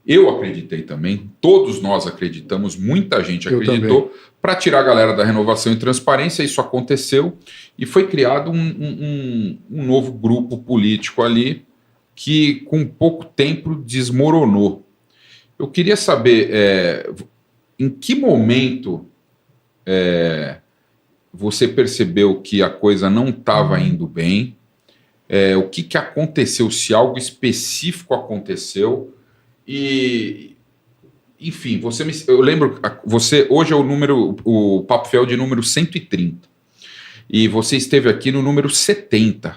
Eu acreditei também, todos nós acreditamos, muita gente acreditou, para tirar a galera da renovação e transparência. Isso aconteceu e foi criado um novo grupo político ali que, com pouco tempo, desmoronou. Eu queria saber em que momento você percebeu que a coisa não estava indo bem, o que aconteceu, se algo específico aconteceu. E, enfim, eu lembro, hoje é o Papo Fiel de número 130, e você esteve aqui no número 70,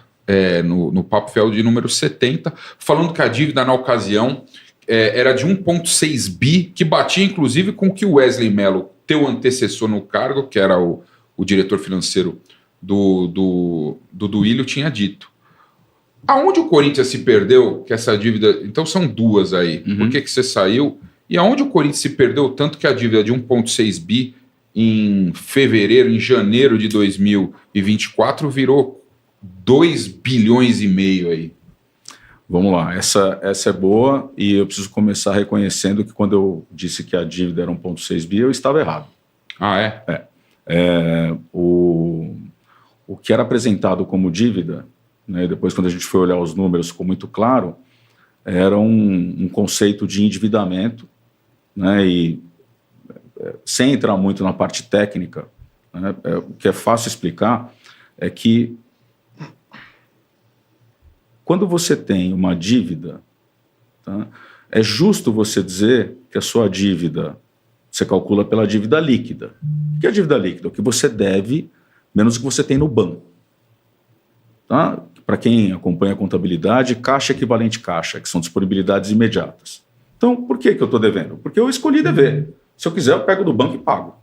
no Papo Fiel de número 70, falando que a dívida na ocasião era de 1,6 bi, que batia inclusive com o que o Wesley Mello, teu antecessor no cargo, que era o diretor financeiro do Duílio, tinha dito. Aonde o Corinthians se perdeu, que essa dívida... Então são duas aí. Por que você saiu? E aonde o Corinthians se perdeu tanto que a dívida de 1,6 bi em janeiro de 2024 virou 2 bilhões e meio aí? Vamos lá, essa é boa, e eu preciso começar reconhecendo que quando eu disse que a dívida era 1,6 bi, eu estava errado. Ah, é? O que era apresentado como dívida, né, depois quando a gente foi olhar os números ficou muito claro, era um conceito de endividamento, né, e sem entrar muito na parte técnica, né, o que é fácil explicar é que quando você tem uma dívida, tá, é justo você dizer que a sua dívida você calcula pela dívida líquida. O que é a dívida líquida? O que você deve menos o que você tem no banco. Tá? Para quem acompanha a contabilidade, caixa equivalente caixa, que são disponibilidades imediatas. Então, por que eu estou devendo? Porque eu escolhi dever. Se eu quiser, eu pego do banco e pago.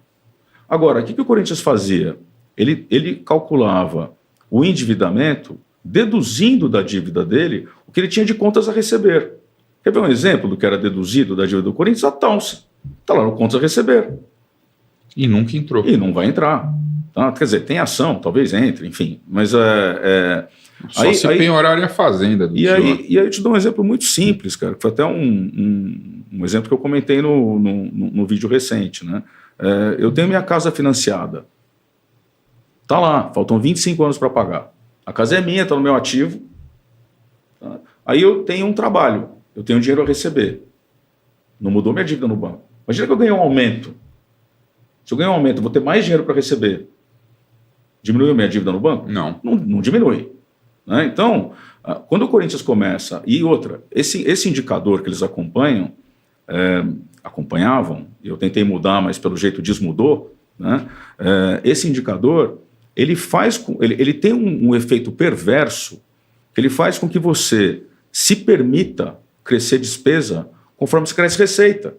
Agora, o que o Corinthians fazia? Ele calculava o endividamento deduzindo da dívida dele o que ele tinha de contas a receber. Quer ver um exemplo do que era deduzido da dívida do Corinthians? A Townsend. Está lá no contas a receber. E nunca entrou. E não vai entrar. Tá? Quer dizer, tem ação, talvez entre, enfim. Mas Só se penhorar a fazenda. E aí eu te dou um exemplo muito simples, cara, que foi até um exemplo que eu comentei no vídeo recente. Né? Eu tenho minha casa financiada. Está lá, faltam 25 anos para pagar. A casa é minha, está no meu ativo. Tá? Aí eu tenho um trabalho, eu tenho dinheiro a receber. Não mudou minha dívida no banco. Imagina que eu ganhei um aumento. Se eu ganhar um aumento, eu vou ter mais dinheiro para receber. Diminuiu minha dívida no banco? Não. Não diminui. Né? Então, quando o Corinthians começa... E outra, esse indicador que eles acompanhavam, e eu tentei mudar, mas pelo jeito desmudou, né? Esse indicador, ele tem um efeito perverso, que ele faz com que você se permita crescer despesa conforme você cresce receita.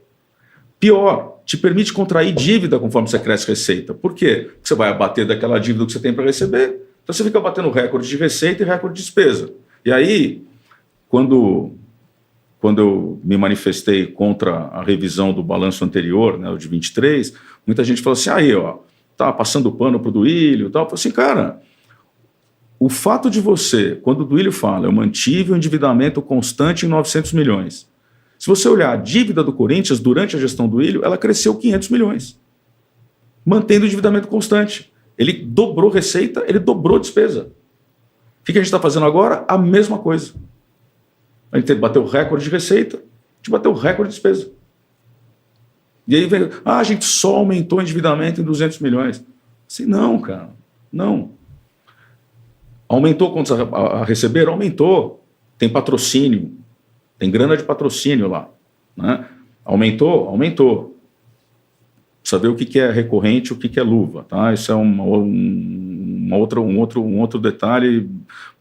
Pior, te permite contrair dívida conforme você cresce receita. Por quê? Porque você vai abater daquela dívida que você tem para receber. Então você fica batendo recorde de receita e recorde de despesa. E aí, quando eu me manifestei contra a revisão do balanço anterior, né, o de 23, muita gente falou assim, tá passando pano pro Duílio e tal. Eu falei assim, cara, o fato de você, quando o Duílio fala, eu mantive o endividamento constante em 900 milhões. Se você olhar a dívida do Corinthians durante a gestão do Duílio, ela cresceu 500 milhões, mantendo o endividamento constante. Ele dobrou receita, ele dobrou despesa. O que a gente está fazendo agora? A mesma coisa. A gente bateu o recorde de receita, a gente bateu o recorde de despesa. E aí vem, a gente só aumentou o endividamento em 200 milhões. Assim, não, cara, não. Aumentou contas a receber? Aumentou. Tem patrocínio. Tem grana de patrocínio lá. Né? Aumentou? Aumentou. Saber o que é recorrente e o que é luva. Tá? Isso é um outro detalhe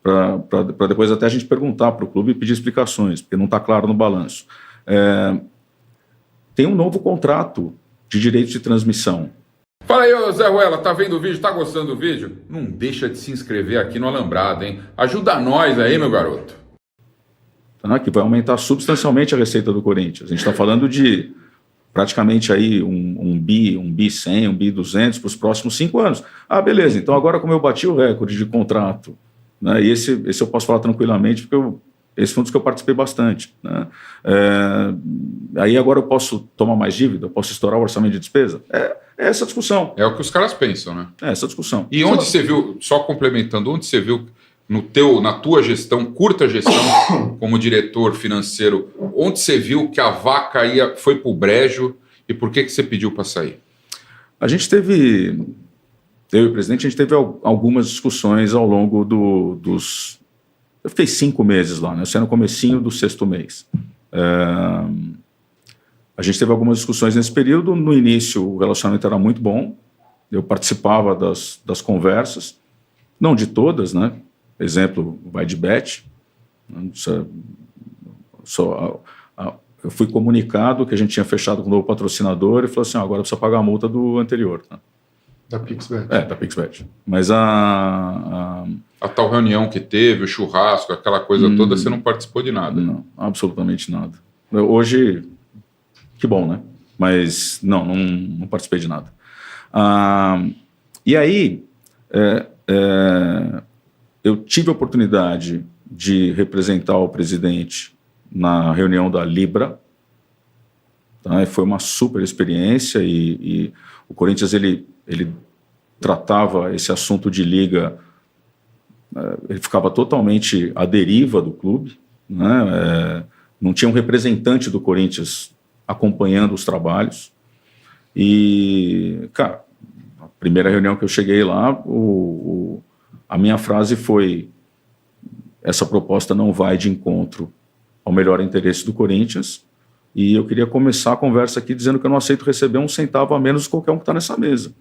para depois até a gente perguntar para o clube e pedir explicações, porque não está claro no balanço. Tem um novo contrato de direito de transmissão. Fala aí, ô Zé Ruela, tá vendo o vídeo? Tá gostando do vídeo? Não deixa de se inscrever aqui no Alambrado, hein? Ajuda nós aí, meu garoto. Tá? Que vai aumentar substancialmente a receita do Corinthians. A gente está falando de praticamente aí um bi 100, um bi 200 para os próximos 5 anos. Ah, beleza, então agora como eu bati o recorde de contrato, né, e esse eu posso falar tranquilamente, porque esse foi um dos que eu participei bastante, né, aí agora eu posso tomar mais dívida, eu posso estourar o orçamento de despesa? É essa discussão. É o que os caras pensam, né? É essa discussão. E onde você viu, só complementando, onde você viu na tua gestão, curta gestão, como diretor financeiro, onde você viu que a vaca foi pro brejo e por que você pediu para sair? A gente teve, eu e o presidente, a gente teve algumas discussões ao longo dos... Eu fiquei 5 meses lá, né? Isso é no comecinho do 6º mês. A gente teve algumas discussões nesse período. No início, o relacionamento era muito bom. Eu participava das conversas, não de todas, né? Exemplo, vai de Bet. Eu fui comunicado que a gente tinha fechado com um novo patrocinador e falou assim, agora precisa pagar a multa do anterior. Né? Da PixBet. Da PixBet. Mas a tal reunião que teve, o churrasco, aquela coisa toda, você não participou de nada? Não, absolutamente nada. Hoje, que bom, né? Mas não participei de nada. E aí, eu tive a oportunidade de representar o presidente na reunião da Libra, tá? Foi uma super experiência e o Corinthians ele tratava esse assunto de liga, ele ficava totalmente à deriva do clube, né? Não tinha um representante do Corinthians acompanhando os trabalhos e, cara, a primeira reunião que eu cheguei lá, a minha frase foi: essa proposta não vai de encontro ao melhor interesse do Corinthians e eu queria começar a conversa aqui dizendo que eu não aceito receber um centavo a menos de qualquer um que está nessa mesa.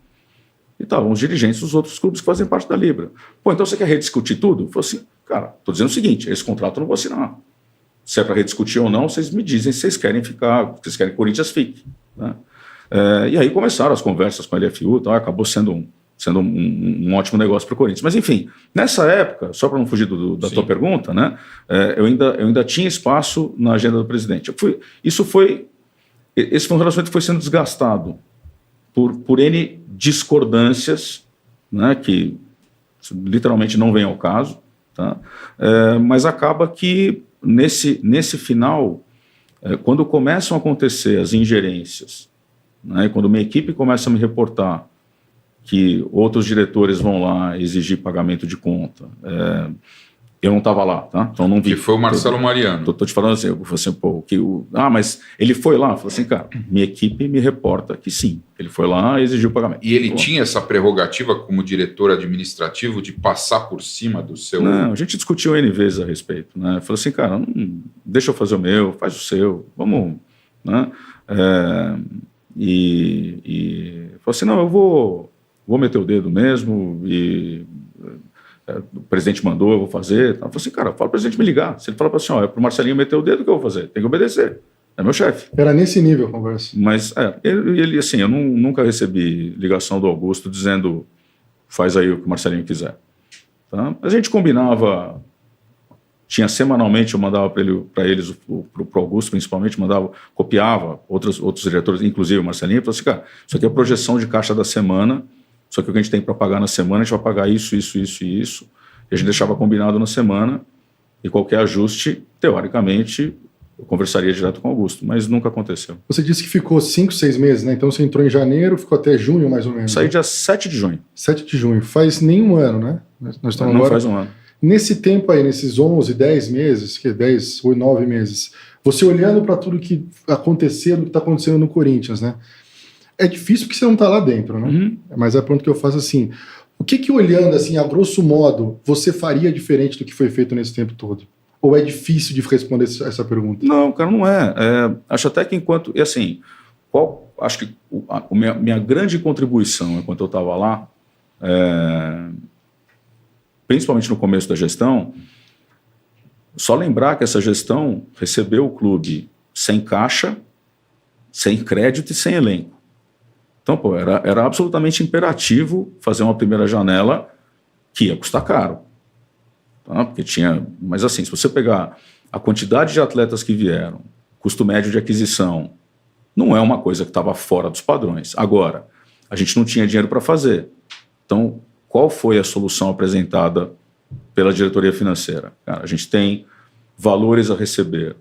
E estavam os dirigentes dos outros clubes que fazem parte da Libra. Pô, então você quer rediscutir tudo? Eu falei assim, cara, estou dizendo o seguinte, esse contrato eu não vou assinar. Se é para rediscutir ou não, vocês me dizem se vocês querem ficar, se vocês querem que o Corinthians fique. Né? E aí começaram as conversas com a LFU, tá? Acabou sendo um ótimo negócio para o Corinthians. Mas, enfim, nessa época, só para não fugir da tua pergunta, né, eu ainda tinha espaço na agenda do presidente. Esse foi um relacionamento que foi sendo desgastado por N discordâncias, né, que literalmente não vem ao caso, tá? Mas acaba que, nesse final, quando começam a acontecer as ingerências, né, quando uma equipe começa a me reportar que outros diretores vão lá exigir pagamento de conta. Eu não estava lá, tá? Então não vi. Que foi o Marcelo Mariano. Estou te falando assim, eu falei assim, pô, mas ele foi lá? Eu falei assim, cara, minha equipe me reporta que sim, ele foi lá e exigiu pagamento. E ele tinha essa prerrogativa como diretor administrativo de passar por cima do seu... Não, a gente discutiu N vezes a respeito, né? Eu falei assim, cara, deixa eu fazer o meu, faz o seu, vamos, né? E falou assim, não, eu vou meter o dedo mesmo e o presidente mandou, eu vou fazer. Eu falei assim, cara, fala para o presidente me ligar. Se ele falar para assim, é para o Marcelinho meter o dedo, o que eu vou fazer? Tem que obedecer. É meu chefe. Era nesse nível a conversa. Mas, ele assim, eu nunca recebi ligação do Augusto dizendo faz aí o que o Marcelinho quiser. Tá? A gente combinava, tinha semanalmente, eu mandava para eles, para o Augusto principalmente, copiava outros diretores, inclusive o Marcelinho, e falava assim, cara, isso aqui é a projeção de caixa da semana, só que o que a gente tem para pagar na semana, a gente vai pagar isso, isso, isso e isso. E a gente deixava combinado na semana e qualquer ajuste, teoricamente, eu conversaria direto com o Augusto, mas nunca aconteceu. Você disse que ficou 5, 6 meses, né? Então você entrou em janeiro, ficou até junho mais ou menos. Saí dia 7 de junho. 7 de junho. Faz nem um ano, né? Nós estamos não agora... faz um ano. Nesse tempo aí, nesses 11, 10 meses, 10 ou 9 meses, você olhando para tudo que aconteceu, o que está acontecendo no Corinthians, né? É difícil porque você não está lá dentro, né? Uhum. Mas é pronto que eu faço assim. O que olhando assim, a grosso modo, você faria diferente do que foi feito nesse tempo todo? Ou é difícil de responder essa pergunta? Não, cara, não é. Acho até que enquanto... E assim, acho que minha grande contribuição enquanto eu estava lá, principalmente no começo da gestão, só lembrar que essa gestão recebeu o clube sem caixa, sem crédito e sem elenco. Então, pô, era absolutamente imperativo fazer uma primeira janela que ia custar caro. Tá? Porque mas assim, se você pegar a quantidade de atletas que vieram, custo médio de aquisição, não é uma coisa que estava fora dos padrões. Agora, a gente não tinha dinheiro para fazer. Então, qual foi a solução apresentada pela diretoria financeira? Cara, a gente tem valores a receber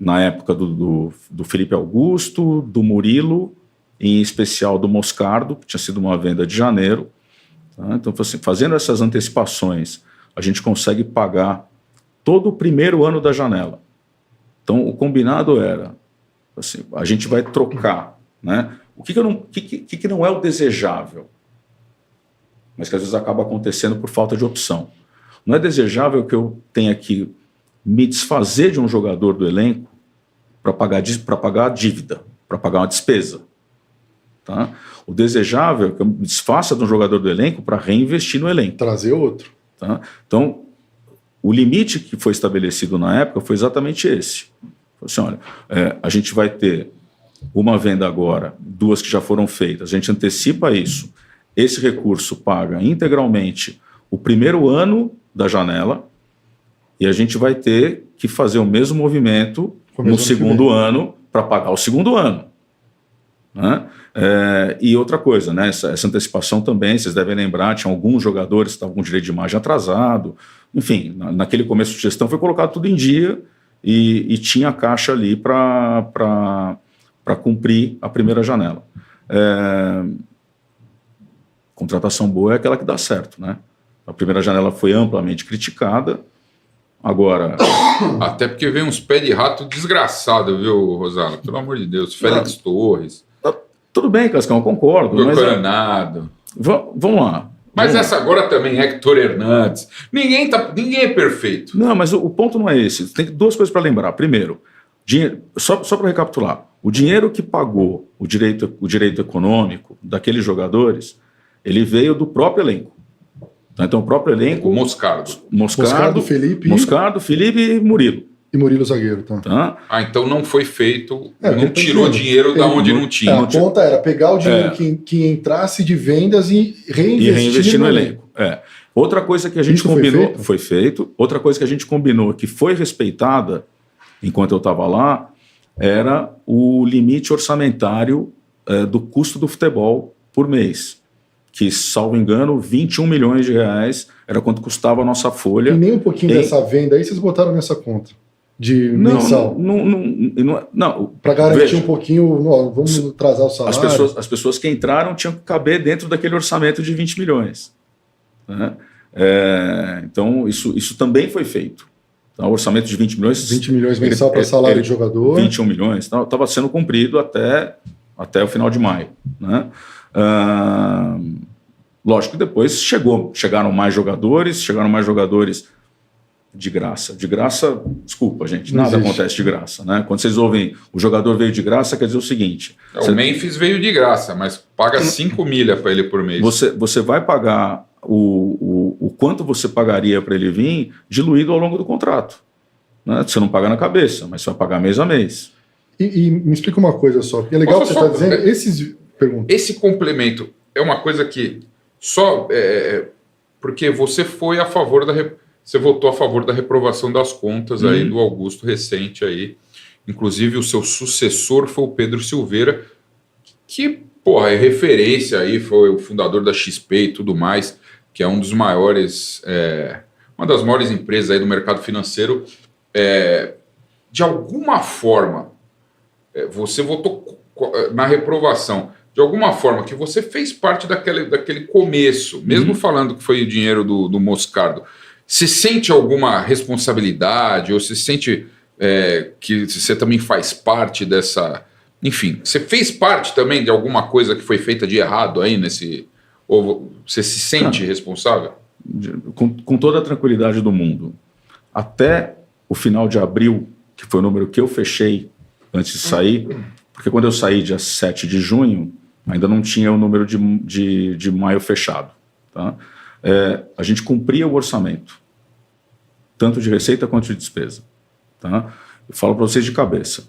na época do Felipe Augusto, do Murilo, em especial do Moscardo, que tinha sido uma venda de janeiro. Tá? Então, assim, fazendo essas antecipações, a gente consegue pagar todo o primeiro ano da janela. Então, o combinado era, assim, a gente vai trocar, né? O que não é o desejável, mas que às vezes acaba acontecendo por falta de opção. Não é desejável que eu tenha que me desfazer de um jogador do elenco para pagar a dívida, para pagar uma despesa. Tá? O desejável é que eu me desfaça de um jogador do elenco para reinvestir no elenco. Trazer outro. Tá? Então, o limite que foi estabelecido na época foi exatamente esse. Assim, olha, a gente vai ter uma venda agora, 2 que já foram feitas, a gente antecipa isso, esse recurso paga integralmente o primeiro ano da janela e a gente vai ter que fazer o mesmo movimento no segundo ano para pagar o segundo ano. Né? E outra coisa, né? essa antecipação também, vocês devem lembrar, tinha alguns jogadores que estavam com direito de imagem atrasado, enfim, naquele começo de gestão foi colocado tudo em dia e tinha caixa ali para cumprir a primeira janela. Contratação boa é aquela que dá certo, né? A primeira janela foi amplamente criticada, agora... Até porque veio uns pés de rato desgraçado, viu, Rosala? Pelo amor de Deus, Félix Torres. Tudo bem, Cascão, eu concordo. Granado. Vamos lá. Mas essa agora também, Héctor Hernandes. Ninguém é perfeito. Não, mas o ponto não é esse. Tem 2 coisas para lembrar. Primeiro, só para recapitular, o dinheiro que pagou o direito econômico daqueles jogadores, ele veio do próprio elenco. Então, o próprio elenco... O Moscardo, Felipe e Murilo. E Murilo zagueiro, tá? Então não foi feito, não tirou dinheiro da onde não tinha. A conta era pegar o dinheiro que entrasse de vendas e reinvestir no elenco. Outra coisa que a gente combinou... Foi feito. Outra coisa que a gente combinou que foi respeitada enquanto eu estava lá era o limite orçamentário do custo do futebol por mês. Que, salvo engano, 21 milhões de reais era quanto custava a nossa folha. E nem um pouquinho dessa venda aí vocês botaram nessa conta de mensal? Não. Para garantir um pouquinho, vamos atrasar o salário. As pessoas que entraram tinham que caber dentro daquele orçamento de 20 milhões. Né? Então, isso também foi feito. Então, o orçamento de 20 milhões... 20 milhões mensal para salário de jogador. 21 milhões. Estava sendo cumprido até o final de maio. Né? Lógico que depois chegaram mais jogadores de graça. De graça, desculpa, gente, nada acontece de graça. Né? Quando vocês ouvem o jogador veio de graça, quer dizer o seguinte... O Memphis veio de graça, mas paga 5 milha para ele por mês. Você vai pagar o quanto você pagaria para ele vir diluído ao longo do contrato. Né? Você não paga na cabeça, mas você vai pagar mês a mês. E me explica uma coisa só, porque é legal que você está dizendo... Esse complemento é uma coisa que porque você foi a favor você votou a favor da reprovação das contas aí do Augusto recente aí. Inclusive o seu sucessor foi o Pedro Silveira, que é referência aí, foi o fundador da XP e tudo mais, que é um dos maiores, uma das maiores empresas aí do mercado financeiro. De alguma forma, você votou na reprovação. De alguma forma, que você fez parte daquele começo, mesmo falando que foi o dinheiro do Moscardo, você sente alguma responsabilidade, ou você sente que você também faz parte dessa... Enfim, você fez parte também de alguma coisa que foi feita de errado aí nesse... Ou você se sente responsável? Com toda a tranquilidade do mundo. Até o final de abril, que foi o número que eu fechei antes de sair, porque quando eu saí dia 7 de junho, ainda não tinha o número de maio fechado. Tá? A gente cumpria o orçamento, tanto de receita quanto de despesa. Tá? Eu falo para vocês de cabeça.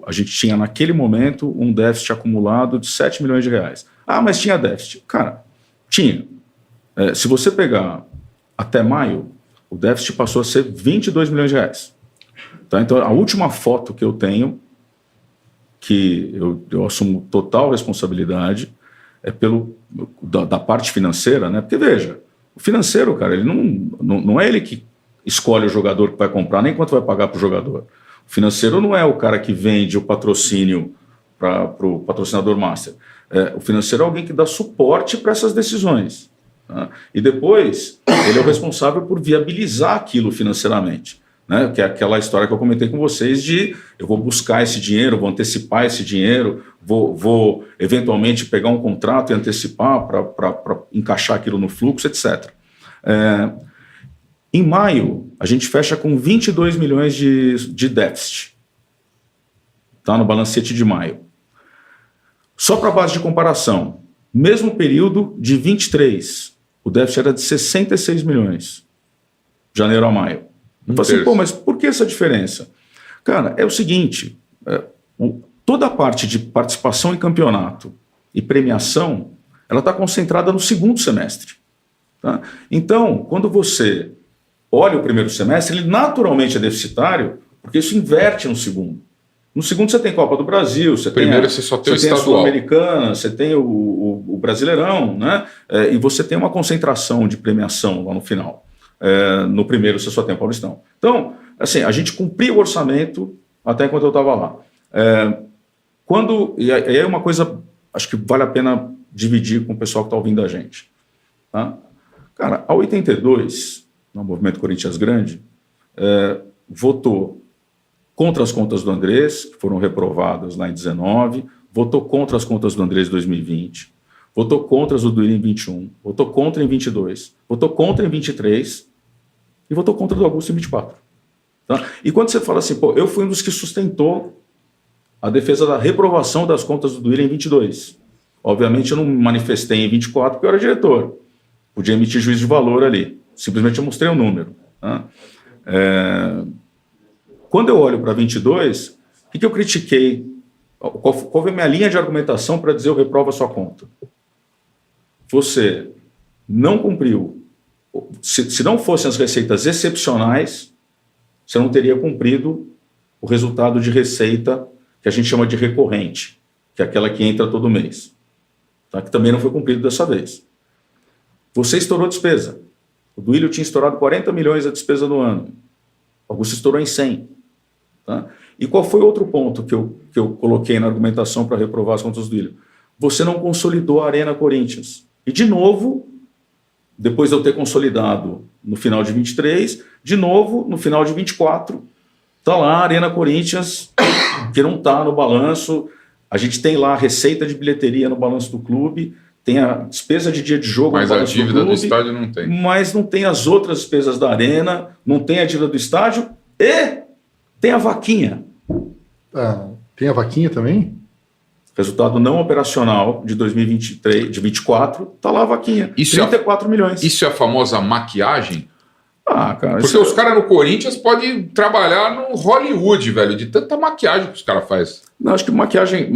A gente tinha, naquele momento, um déficit acumulado de 7 milhões de reais. Mas tinha déficit. Cara, tinha. Se você pegar até maio, o déficit passou a ser 22 milhões de reais. Tá? Então, a última foto que eu tenho, que eu assumo total responsabilidade, é da parte financeira, né? Porque, veja, o financeiro, cara, ele não é ele que escolhe o jogador que vai comprar, nem quanto vai pagar para o jogador. O financeiro não é o cara que vende o patrocínio para o patrocinador master. O financeiro é alguém que dá suporte para essas decisões. Tá? E depois, ele é o responsável por viabilizar aquilo financeiramente. Né? Que é aquela história que eu comentei com vocês de eu vou buscar esse dinheiro, vou antecipar esse dinheiro, vou eventualmente pegar um contrato e antecipar para encaixar aquilo no fluxo, etc. Em maio, a gente fecha com 22 milhões de déficit. Tá? No balancete de maio. Só para base de comparação, mesmo período de 23, o déficit era de 66 milhões, janeiro a maio. Eu falei assim, pô, mas por que essa diferença? Cara, é o seguinte, toda a parte de participação em campeonato e premiação, ela está concentrada no segundo semestre. Tá? Então, quando você olha o primeiro semestre, ele naturalmente é deficitário, porque isso inverte no segundo. No segundo você tem Copa do Brasil, você primeiro tem você só tem o a estadual. Sul-Americana, você tem o Brasileirão, né? E você tem uma concentração de premiação lá no final. No primeiro você só tem o Paulistão. Então, assim, a gente cumpriu o orçamento até enquanto eu estava lá. E aí é uma coisa, acho que vale a pena dividir com o pessoal que está ouvindo a gente. Tá? Cara, a 82, no Movimento Corinthians Grande, votou contra as contas do Andrés, que foram reprovadas lá em 19, votou contra as contas do Andrés em 2020, votou contra as do Duílio em 21, votou contra em 22, votou contra em 23 e votou contra do Augusto em 24. Tá? E quando você fala assim, pô, eu fui um dos que sustentou a defesa da reprovação das contas do Duílio em 22. Obviamente eu não me manifestei em 24 porque eu era diretor. Podia emitir juízo de valor ali. Simplesmente eu mostrei o número. Tá? Quando eu olho para 22, o que eu critiquei? Qual foi a minha linha de argumentação para dizer eu reprovo a sua conta? Você não cumpriu. Se não fossem as receitas excepcionais, você não teria cumprido o resultado de receita que a gente chama de recorrente, que é aquela que entra todo mês. Tá? Que também não foi cumprido dessa vez. Você estourou despesa. O Duílio tinha estourado 40 milhões a despesa no ano. O Augusto estourou em 100. Tá? E qual foi outro ponto que eu coloquei na argumentação para reprovar as contas do Duílio? Você não consolidou a Arena Corinthians. E, de novo, depois de eu ter consolidado no final de 23, de novo, no final de 24, está lá a Arena Corinthians, que não está no balanço. A gente tem lá a receita de bilheteria no balanço do clube, tem a despesa de dia de jogo no balanço do clube. Mas a dívida do estádio não tem. Mas não tem as outras despesas da Arena, não tem a dívida do estádio e tem a vaquinha. Tem a vaquinha também? Resultado não operacional de 2023, de 24, tá lá a vaquinha. 34 milhões. Isso é a famosa maquiagem? Cara. Porque os caras no Corinthians podem trabalhar no Hollywood, velho, de tanta maquiagem que os caras fazem. Não, acho que maquiagem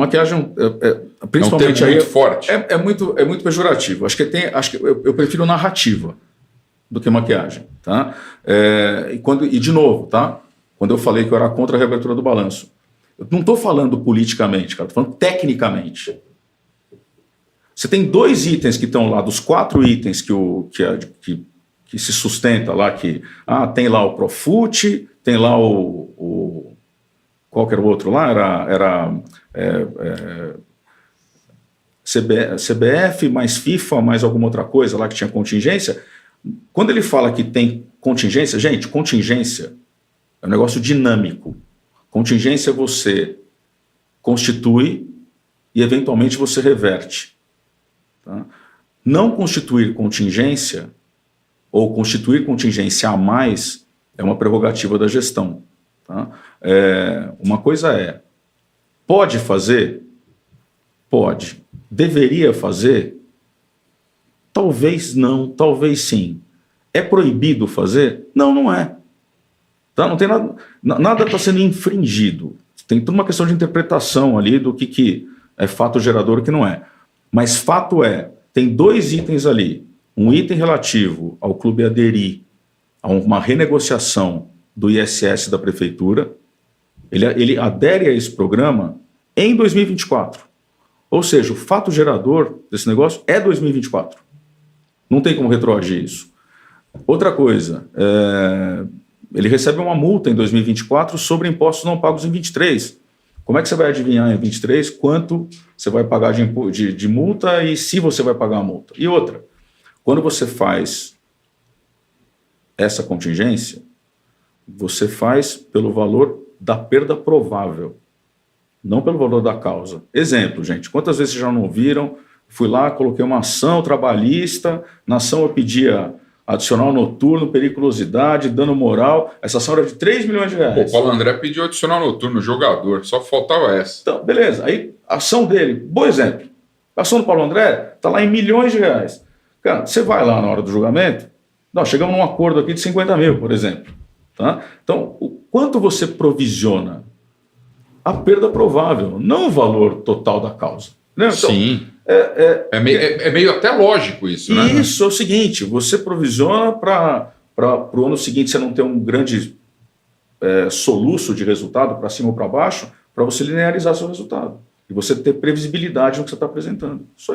principalmente é um termo muito forte. É muito pejorativo. Acho que eu prefiro narrativa do que maquiagem, tá? E de novo, tá? Quando eu falei que eu era contra a reabertura do balanço, eu não estou falando politicamente, cara, estou falando tecnicamente. Você tem 2 itens que estão lá, dos 4 itens que se sustenta lá, tem lá o Profut, tem lá qual que era o outro lá? Era CBF, mais FIFA, mais alguma outra coisa lá que tinha contingência. Quando ele fala que tem contingência, gente, contingência é um negócio dinâmico. Contingência você constitui e eventualmente você reverte. Tá? Não constituir contingência ou constituir contingência a mais é uma prerrogativa da gestão. Tá? Uma coisa pode fazer? Pode. Deveria fazer? Talvez não, talvez sim. É proibido fazer? Não, não é. Tá? Não tem nada está sendo infringido. Tem toda uma questão de interpretação ali do que é fato gerador e o que não é. Mas fato tem 2 itens ali. Um item relativo ao clube aderir a uma renegociação do ISS da prefeitura. Ele adere a esse programa em 2024. Ou seja, o fato gerador desse negócio é 2024. Não tem como retroagir isso. Outra coisa, ele recebe uma multa em 2024 sobre impostos não pagos em 23. Como é que você vai adivinhar em 23 quanto você vai pagar de multa e se você vai pagar a multa? E outra, quando você faz essa contingência, você faz pelo valor da perda provável, não pelo valor da causa. Exemplo, gente, quantas vezes vocês já não ouviram? Fui lá, coloquei uma ação trabalhista, na ação eu pedia adicional noturno, periculosidade, dano moral, essa ação era de 3 milhões de reais. O Paulo André pediu adicional noturno, jogador, só faltava essa. Então, beleza, aí a ação dele, bom exemplo, a ação do Paulo André está lá em milhões de reais. Cara, você vai lá na hora do julgamento, nós chegamos num acordo aqui de 50 mil, por exemplo. Tá? Então, o quanto você provisiona? A perda provável, não o valor total da causa. Né? Então, sim. É meio até lógico isso, né? Isso é o seguinte, você provisiona para o ano seguinte você não ter um grande soluço de resultado para cima ou para baixo, para você linearizar seu resultado. E você ter previsibilidade no que você está apresentando. Isso aí.